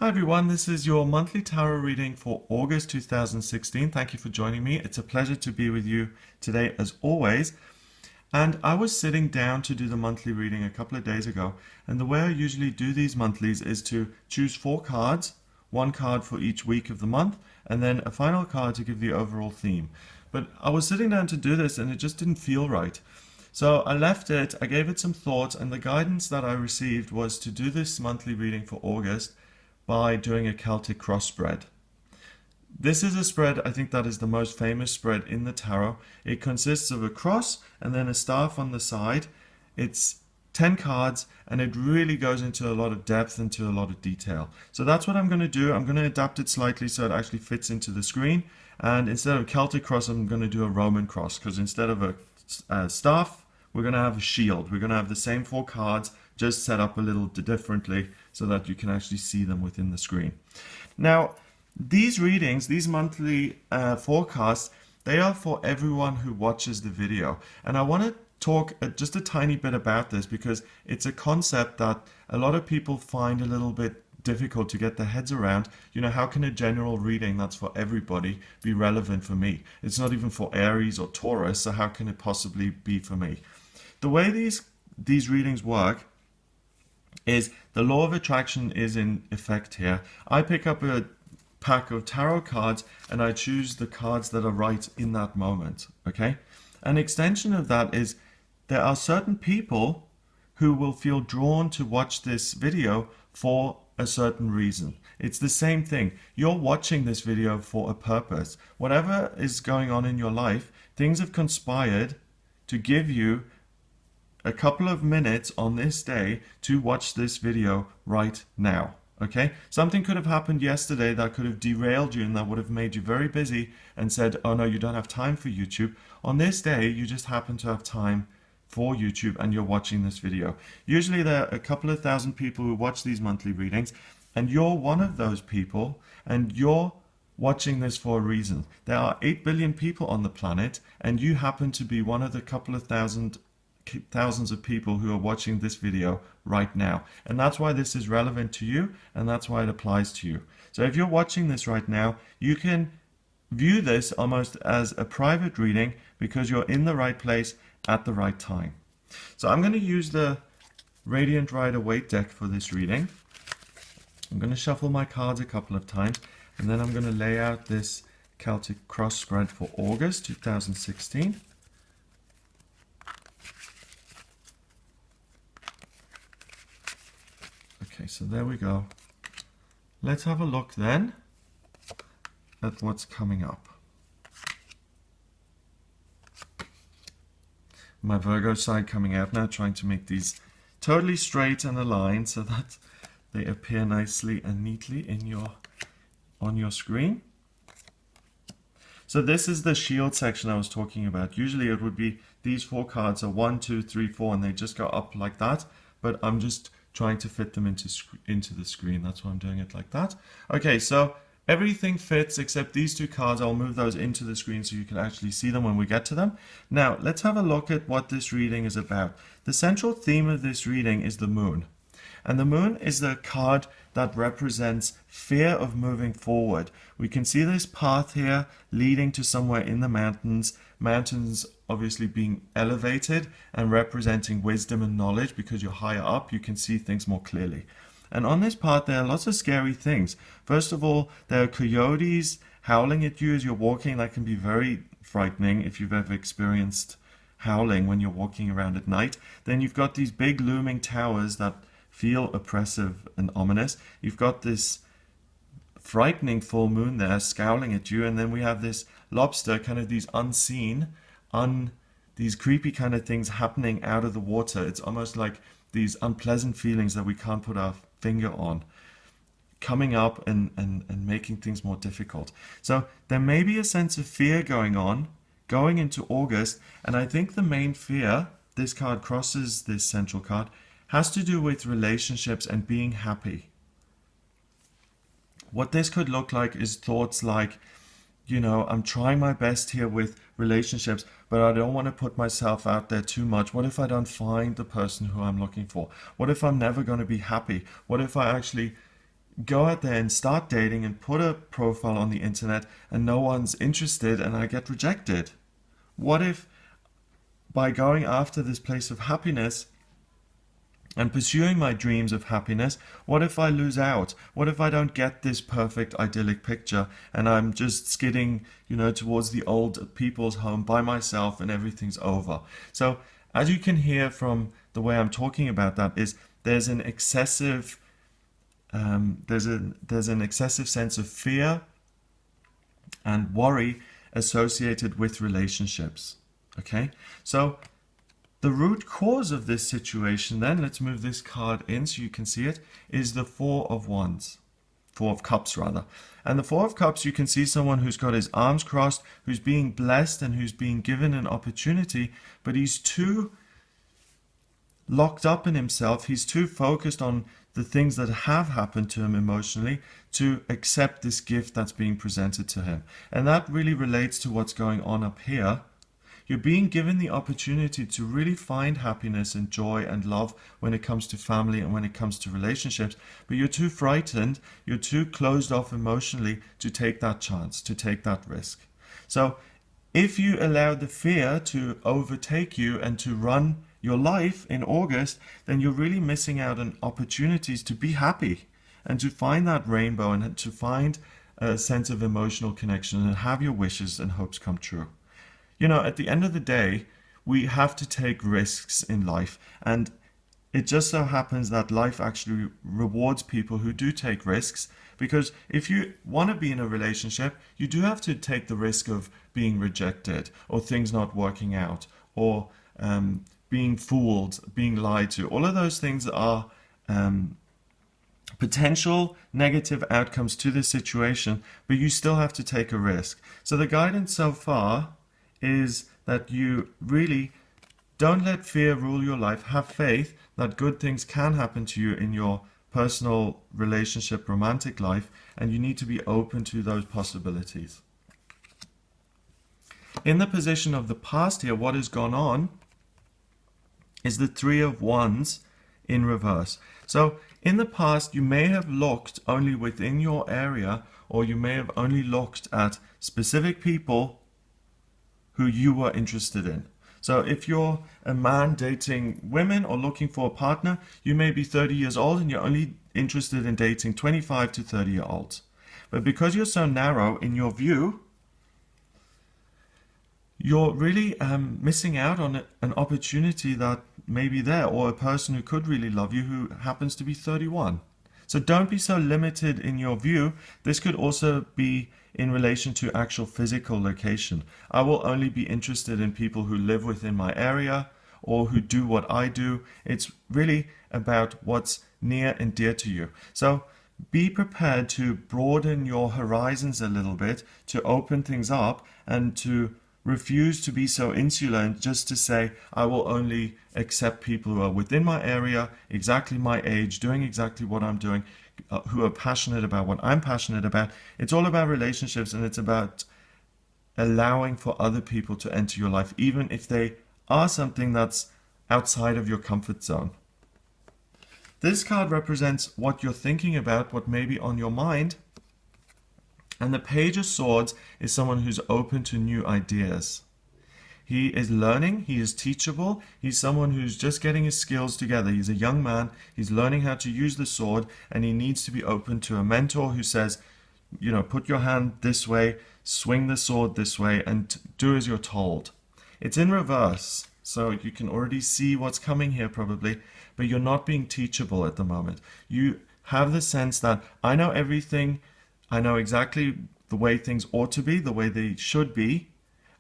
Hi everyone, this is your monthly tarot reading for August 2016. Thank you for joining me. It's a pleasure to be with you today as always. And I was sitting down to do the monthly reading a couple of days ago, and the way I usually do these monthlies is to choose 4 cards, 1 card for each week of the month, and then a final card to give the overall theme. But I was sitting down to do this and it just didn't feel right. So I left it, I gave it some thought, and the guidance that I received was to do this monthly reading for August by doing a Celtic cross spread. This is a spread, I think that is the most famous spread in the tarot. It consists of a cross and then a staff on the side. It's 10 cards and it really goes into a lot of depth, into a lot of detail. So that's what I'm going to do. I'm going to adapt it slightly so it actually fits into the screen. And instead of Celtic cross, I'm going to do a Roman cross, because instead of a staff, we're going to have a shield. We're going to have the same 4 cards, just set up a little differently so that you can actually see them within the screen. Now, these readings, these monthly forecasts, they are for everyone who watches the video. And I want to talk just a tiny bit about this because it's a concept that a lot of people find a little bit difficult to get their heads around. You know, how can a general reading that's for everybody be relevant for me? It's not even for Aries or Taurus, so how can it possibly be for me? The way these readings work is the law of attraction is in effect here. I pick up a pack of tarot cards and I choose the cards that are right in that moment, okay? An extension of that is there are certain people who will feel drawn to watch this video for a certain reason. It's the same thing. You're watching this video for a purpose. Whatever is going on in your life, things have conspired to give you a couple of minutes on this day to watch this video right now. Okay, something could have happened yesterday that could have derailed you and that would have made you very busy and said, oh no, you don't have time for YouTube. On this day, you just happen to have time for YouTube and you're watching this video. Usually there are a couple of thousand people who watch these monthly readings, and you're one of those people, and you're watching this for a reason. There are 8 billion people on the planet, and you happen to be one of the couple of thousands of people who are watching this video right now. And that's why this is relevant to you, and that's why it applies to you. So if you're watching this right now, you can view this almost as a private reading because you're in the right place at the right time. So I'm going to use the Radiant Rider-Waite deck for this reading. I'm going to shuffle my cards a couple of times, and then I'm going to lay out this Celtic cross spread for August 2016. Okay, so there we go. Let's have a look then at what's coming up. My Virgo side coming out now, trying to make these totally straight and aligned so that they appear nicely and neatly in on your screen. So this is the shield section I was talking about. Usually it would be these 4 cards are 1, 2, 3, 4, and they just go up like that. But I'm just trying to fit them into the screen. That's why I'm doing it like that. Okay, so everything fits except these 2 cards. I'll move those into the screen so you can actually see them when we get to them. Now, let's have a look at what this reading is about. The central theme of this reading is the moon. And the moon is the card that represents fear of moving forward. We can see this path here leading to somewhere in the mountains. Mountains obviously being elevated and representing wisdom and knowledge, because you're higher up, you can see things more clearly. And on this path, there are lots of scary things. First of all, there are coyotes howling at you as you're walking. That can be very frightening if you've ever experienced howling when you're walking around at night. Then you've got these big looming towers that feel oppressive and ominous. You've got this frightening full moon there scowling at you, and then we have this lobster, kind of these unseen, these creepy kind of things happening out of the water. It's almost like these unpleasant feelings that we can't put our finger on, coming up and making things more difficult. So there may be a sense of fear going on, going into August, and I think the main fear, this card crosses this central card, has to do with relationships and being happy. What this could look like is thoughts like, you know, I'm trying my best here with relationships, but I don't want to put myself out there too much. What if I don't find the person who I'm looking for? What if I'm never going to be happy? What if I actually go out there and start dating and put a profile on the internet and no one's interested and I get rejected? What if by going after this place of happiness and pursuing my dreams of happiness, what if I lose out? What if I don't get this perfect idyllic picture and I'm just skidding, towards the old people's home by myself and everything's over? So as you can hear from the way I'm talking about that, is there's an excessive there's an excessive sense of fear and worry associated with relationships. Okay, so the root cause of this situation, then, let's move this card in so you can see it, is the Four of Cups rather. And the Four of Cups, you can see someone who's got his arms crossed, who's being blessed and who's being given an opportunity, but he's too locked up in himself, he's too focused on the things that have happened to him emotionally to accept this gift that's being presented to him. And that really relates to what's going on up here. You're being given the opportunity to really find happiness and joy and love when it comes to family and when it comes to relationships, but you're too frightened, you're too closed off emotionally to take that chance, to take that risk. So if you allow the fear to overtake you and to run your life in August, then you're really missing out on opportunities to be happy and to find that rainbow and to find a sense of emotional connection and have your wishes and hopes come true. At the end of the day, we have to take risks in life, and it just so happens that life actually rewards people who do take risks, because if you want to be in a relationship, you do have to take the risk of being rejected or things not working out or being fooled, being lied to. All of those things are potential negative outcomes to this situation, but you still have to take a risk. So the guidance so far is that you really don't let fear rule your life. Have faith that good things can happen to you in your personal relationship, romantic life, and you need to be open to those possibilities. In the position of the past here, what has gone on is the Three of Wands in reverse. So in the past, you may have looked only within your area, or you may have only looked at specific people who you were interested in. So if you're a man dating women or looking for a partner, you may be 30 years old and you're only interested in dating 25 to 30-year-olds. But because you're so narrow in your view, you're really missing out on an opportunity that may be there, or a person who could really love you who happens to be 31. So don't be so limited in your view. This could also be in relation to actual physical location. I will only be interested in people who live within my area or who do what I do. It's really about what's near and dear to you. So be prepared to broaden your horizons a little bit, to open things up, and to refuse to be so insular and just to say, I will only accept people who are within my area, exactly my age, doing exactly what I'm doing, who are passionate about what I'm passionate about. It's all about relationships, and it's about allowing for other people to enter your life, even if they are something that's outside of your comfort zone. This card represents what you're thinking about, what may be on your mind. And the Page of Swords is someone who's open to new ideas. He is learning, he is teachable, he's someone who's just getting his skills together. He's a young man, he's learning how to use the sword, and he needs to be open to a mentor who says, put your hand this way, swing the sword this way, and do as you're told. It's in reverse, so you can already see what's coming here probably, but you're not being teachable at the moment. You have the sense that I know everything, I know exactly the way things ought to be, the way they should be,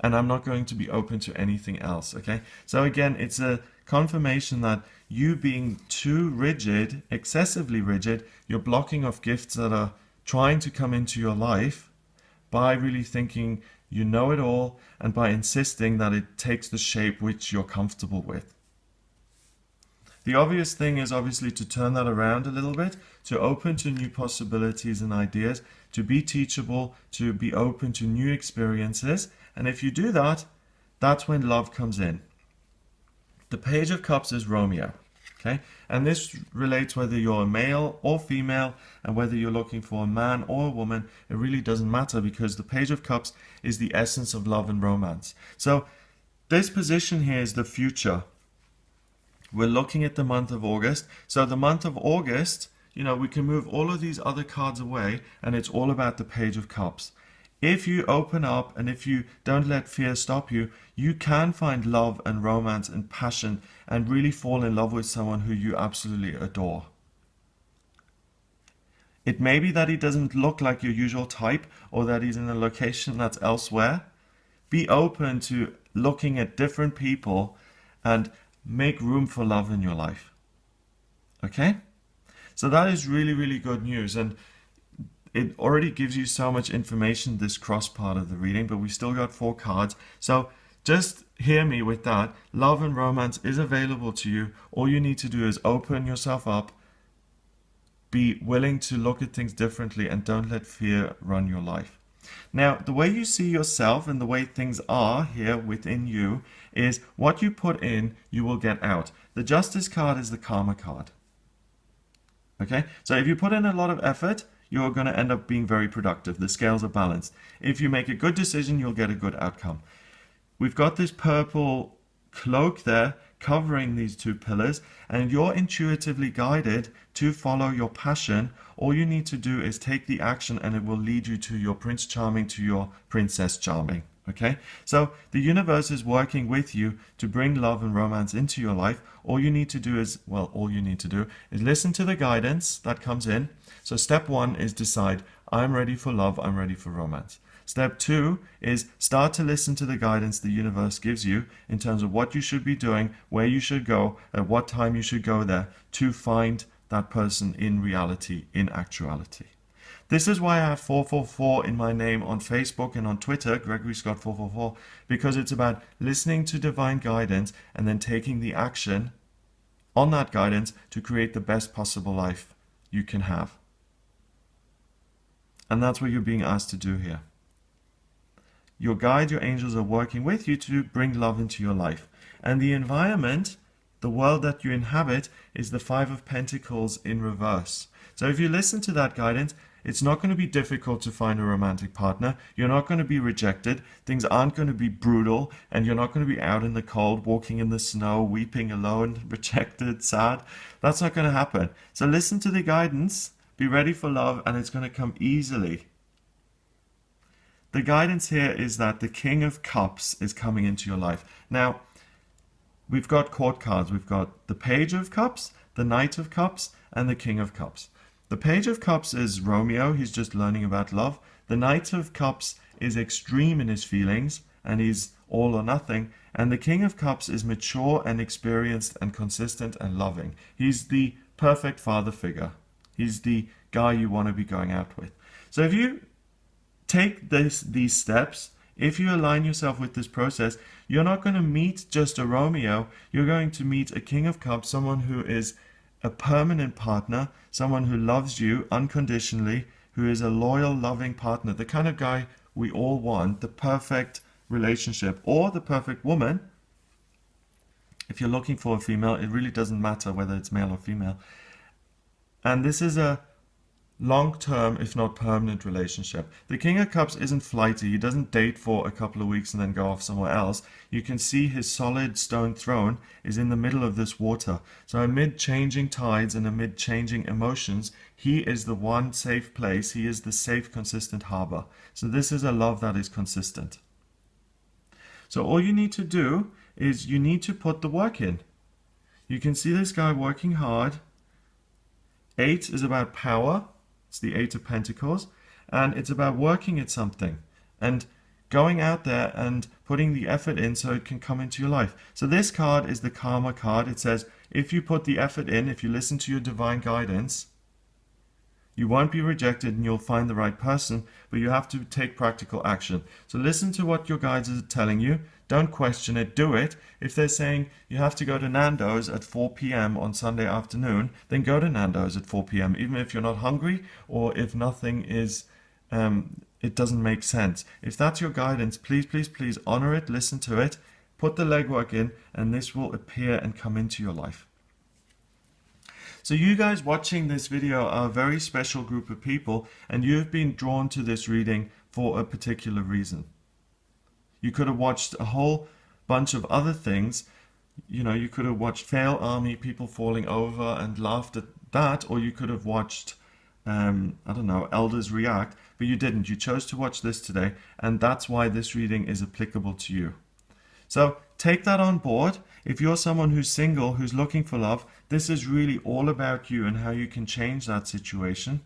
and I'm not going to be open to anything else, okay? So again, it's a confirmation that you being too rigid, excessively rigid, you're blocking off gifts that are trying to come into your life by really thinking you know it all and by insisting that it takes the shape which you're comfortable with. The obvious thing is obviously to turn that around a little bit, to open to new possibilities and ideas, to be teachable, to be open to new experiences. And if you do that, that's when love comes in. The Page of Cups is Romeo. Okay, and this relates whether you're a male or female, and whether you're looking for a man or a woman. It really doesn't matter, because the Page of Cups is the essence of love and romance. So this position here is the future. We're looking at the month of August. So the month of August, we can move all of these other cards away, and it's all about the Page of Cups. If you open up and if you don't let fear stop you, you can find love and romance and passion and really fall in love with someone who you absolutely adore. It may be that he doesn't look like your usual type, or that he's in a location that's elsewhere. Be open to looking at different people and make room for love in your life. Okay? So that is really, really good news. And it already gives you so much information, this cross part of the reading, but we still got 4 cards. So just hear me with that. Love and romance is available to you. All you need to do is open yourself up, be willing to look at things differently, and don't let fear run your life. Now, the way you see yourself and the way things are here within you is what you put in, you will get out. The Justice card is the Karma card. Okay, so if you put in a lot of effort, you're going to end up being very productive. The scales are balanced. If you make a good decision, you'll get a good outcome. We've got this purple cloak there covering these 2 pillars, and you're intuitively guided to follow your passion. All you need to do is take the action, and it will lead you to your Prince Charming, to your Princess Charming. Okay, so the universe is working with you to bring love and romance into your life. All you need to do is listen to the guidance that comes in. So step 1 is decide, I'm ready for love, I'm ready for romance. Step 2 is start to listen to the guidance the universe gives you in terms of what you should be doing, where you should go, at what time you should go there to find that person in reality, in actuality. This is why I have 444 in my name on Facebook and on Twitter, Gregory Scott 444, because it's about listening to divine guidance and then taking the action on that guidance to create the best possible life you can have. And that's what you're being asked to do here. Your guide, your angels are working with you to bring love into your life. And the environment, the world that you inhabit, is the 5 of Pentacles in reverse. So if you listen to that guidance, it's not going to be difficult to find a romantic partner. You're not going to be rejected. Things aren't going to be brutal, and you're not going to be out in the cold, walking in the snow, weeping alone, rejected, sad. That's not going to happen. So listen to the guidance, be ready for love, and it's going to come easily. The guidance here is that the King of Cups is coming into your life. Now, we've got court cards. We've got the Page of Cups, the Knight of Cups, and the King of Cups. The Page of Cups is Romeo. He's just learning about love. The Knight of Cups is extreme in his feelings, and he's all or nothing. And the King of Cups is mature and experienced and consistent and loving. He's the perfect father figure. He's the guy you want to be going out with. So if you take these steps, if you align yourself with this process, you're not going to meet just a Romeo. You're going to meet a King of Cups, someone who is a permanent partner, someone who loves you unconditionally, who is a loyal, loving partner, the kind of guy we all want, the perfect relationship, or the perfect woman. If you're looking for a female, it really doesn't matter whether it's male or female. And this is a long-term, if not permanent, relationship. The King of Cups isn't flighty. He doesn't date for a couple of weeks and then go off somewhere else. You can see his solid stone throne is in the middle of this water. So amid changing tides and amid changing emotions, he is the one safe place. He is the safe, consistent harbor. So this is a love that is consistent. So all you need to do is you need to put the work in. You can see this guy working hard. 8 is about power. It's the 8 of Pentacles, and it's about working at something and going out there and putting the effort in so it can come into your life. So this card is the Karma card. It says if you put the effort in, if you listen to your divine guidance, you won't be rejected and you'll find the right person, but you have to take practical action. So listen to what your guides are telling you. Don't question it, do it. If they're saying you have to go to Nando's at 4 p.m. on Sunday afternoon, then go to Nando's at 4 p.m. even if you're not hungry or if nothing is, it doesn't make sense. If that's your guidance, please, please, please honor it, listen to it, put the legwork in, and this will appear and come into your life. So you guys watching this video are a very special group of people, and you've been drawn to this reading for a particular reason. You could have watched a whole bunch of other things. You know, you could have watched Fail Army, people falling over, and laughed at that, or you could have watched, I don't know, Elders React, but you didn't. You chose to watch this today, and that's why this reading is applicable to you. So take that on board. If you're someone who's single, who's looking for love, this is really all about you and how you can change that situation.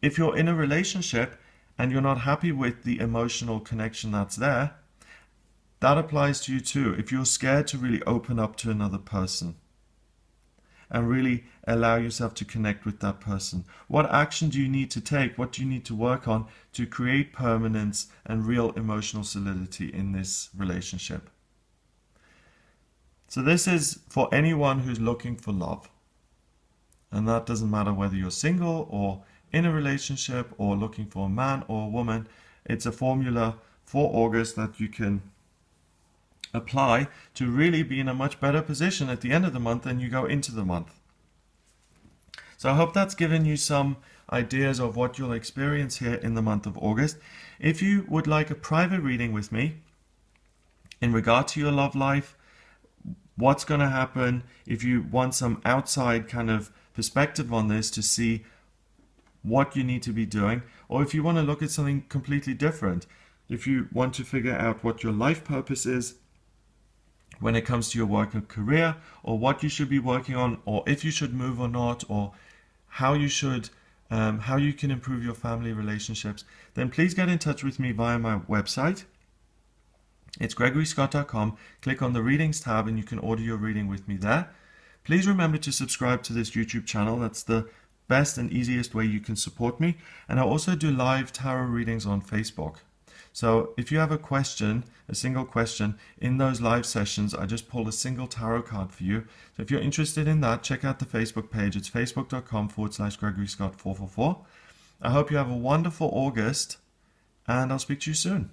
If you're in a relationship and you're not happy with the emotional connection that's there, that applies to you too. If you're scared to really open up to another person and really allow yourself to connect with that person, what action do you need to take? What do you need to work on to create permanence and real emotional solidity in this relationship? So this is for anyone who's looking for love. And that doesn't matter whether you're single or in a relationship or looking for a man or a woman. It's a formula for August that you can apply to really be in a much better position at the end of the month than you go into the month. So I hope that's given you some ideas of what you'll experience here in the month of August. If you would like a private reading with me in regard to your love life, what's going to happen, if you want some outside kind of perspective on this to see what you need to be doing, or if you want to look at something completely different, if you want to figure out what your life purpose is when it comes to your work and career, or what you should be working on, or if you should move or not, or how you can improve your family relationships, then please get in touch with me via my website. It's gregoryscott.com. Click on the readings tab and you can order your reading with me there. Please remember to subscribe to this YouTube channel. That's the best and easiest way you can support me. And I also do live tarot readings on Facebook. So if you have a question, a single question, in those live sessions, I just pull a single tarot card for you. So if you're interested in that, check out the Facebook page. It's facebook.com/GregoryScott444. I hope you have a wonderful August, and I'll speak to you soon.